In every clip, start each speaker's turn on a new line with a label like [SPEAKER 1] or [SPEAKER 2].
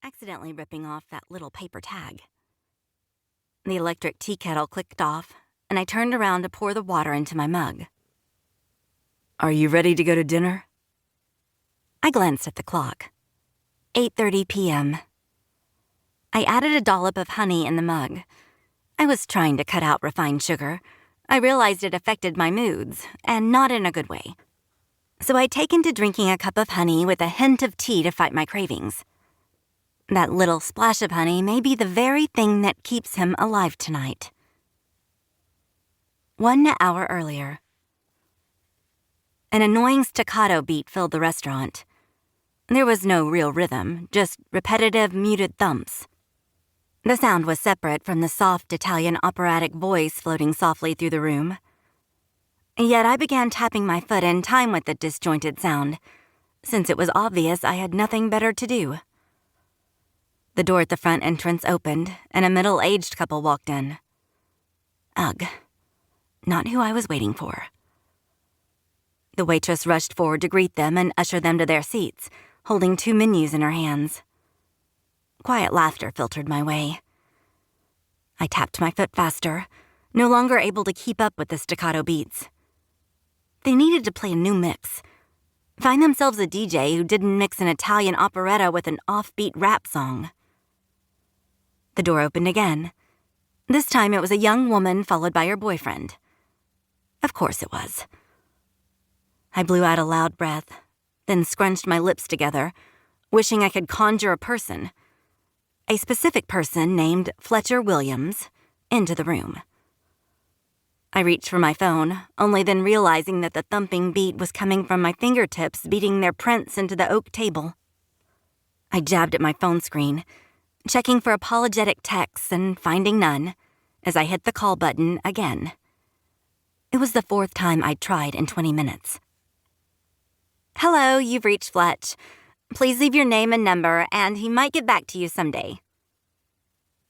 [SPEAKER 1] accidentally ripping off that little paper tag. The electric tea kettle clicked off, and I turned around to pour the water into my mug. "Are you ready to go to dinner?" I glanced at the clock. 8:30 p.m. I added a dollop of honey in the mug. I was trying to cut out refined sugar. I realized it affected my moods, and not in a good way. So I'd taken to drinking a cup of honey with a hint of tea to fight my cravings. That little splash of honey may be the very thing that keeps him alive tonight. 1 hour earlier. An annoying staccato beat filled the restaurant. There was no real rhythm, just repetitive, muted thumps. The sound was separate from the soft Italian operatic voice floating softly through the room. Yet I began tapping my foot in time with the disjointed sound, since it was obvious I had nothing better to do. The door at the front entrance opened, and a middle-aged couple walked in. Ugh, not who I was waiting for. The waitress rushed forward to greet them and usher them to their seats, holding 2 menus in her hands. Quiet laughter filtered my way. I tapped my foot faster, no longer able to keep up with the staccato beats. They needed to play a new mix. Find themselves a DJ who didn't mix an Italian operetta with an offbeat rap song. The door opened again. This time it was a young woman followed by her boyfriend. Of course it was. I blew out a loud breath, then scrunched my lips together, wishing I could conjure a specific person named Fletcher Williams, into the room. I reached for my phone, only then realizing that the thumping beat was coming from my fingertips beating their prints into the oak table. I jabbed at my phone screen, checking for apologetic texts and finding none, as I hit the call button again. It was the 4th time I'd tried in 20 minutes. "Hello, you've reached Fletch. Please leave your name and number, and he might get back to you someday."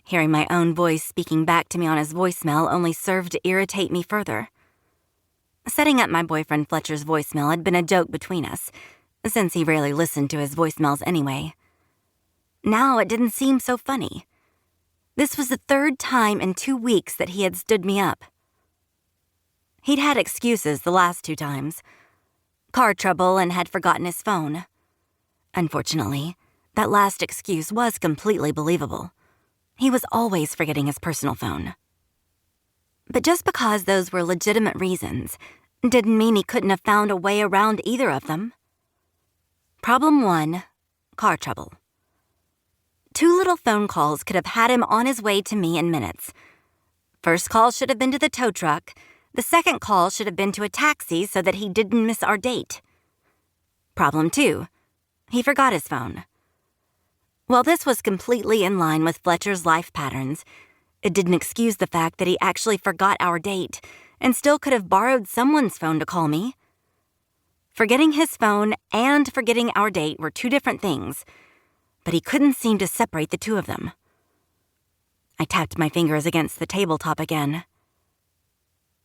[SPEAKER 1] Hearing my own voice speaking back to me on his voicemail only served to irritate me further. Setting up my boyfriend Fletcher's voicemail had been a joke between us, since he rarely listened to his voicemails anyway. Now it didn't seem so funny. This was the 3rd time in 2 weeks that he had stood me up. He'd had excuses the last 2 times. Car trouble and had forgotten his phone. Unfortunately, that last excuse was completely believable. He was always forgetting his personal phone. But just because those were legitimate reasons didn't mean he couldn't have found a way around either of them. Problem 1, car trouble. 2 little phone calls could have had him on his way to me in minutes. First call should have been to the tow truck. The second call should have been to a taxi so that he didn't miss our date. Problem 2, he forgot his phone. While this was completely in line with Fletcher's life patterns, it didn't excuse the fact that he actually forgot our date and still could have borrowed someone's phone to call me. Forgetting his phone and forgetting our date were 2 different things, but he couldn't seem to separate the 2 of them. I tapped my fingers against the tabletop again.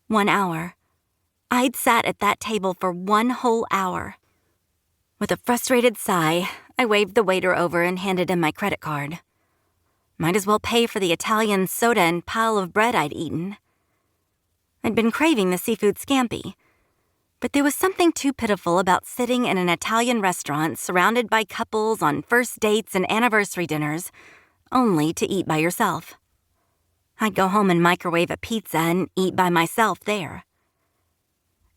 [SPEAKER 1] 1 hour. I'd sat at that table for 1 whole hour. With a frustrated sigh, I waved the waiter over and handed him my credit card. Might as well pay for the Italian soda and pile of bread I'd eaten. I'd been craving the seafood scampi, but there was something too pitiful about sitting in an Italian restaurant surrounded by couples on first dates and anniversary dinners, only to eat by yourself. I'd go home and microwave a pizza and eat by myself there.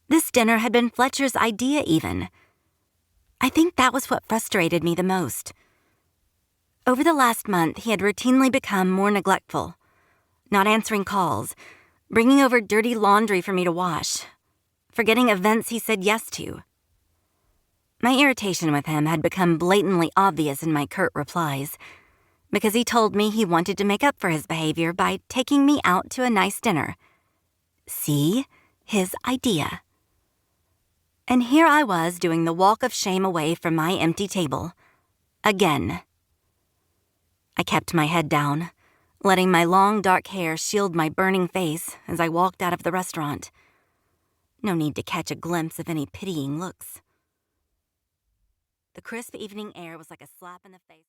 [SPEAKER 1] This dinner had been Fletcher's idea even. I think that was what frustrated me the most. Over the last month, he had routinely become more neglectful, not answering calls, bringing over dirty laundry for me to wash, forgetting events he said yes to. My irritation with him had become blatantly obvious in my curt replies, because he told me he wanted to make up for his behavior by taking me out to a nice dinner. See? His idea. And here I was doing the walk of shame away from my empty table. Again. I kept my head down, letting my long dark hair shield my burning face as I walked out of the restaurant. No need to catch a glimpse of any pitying looks. The crisp evening air was like a slap in the face.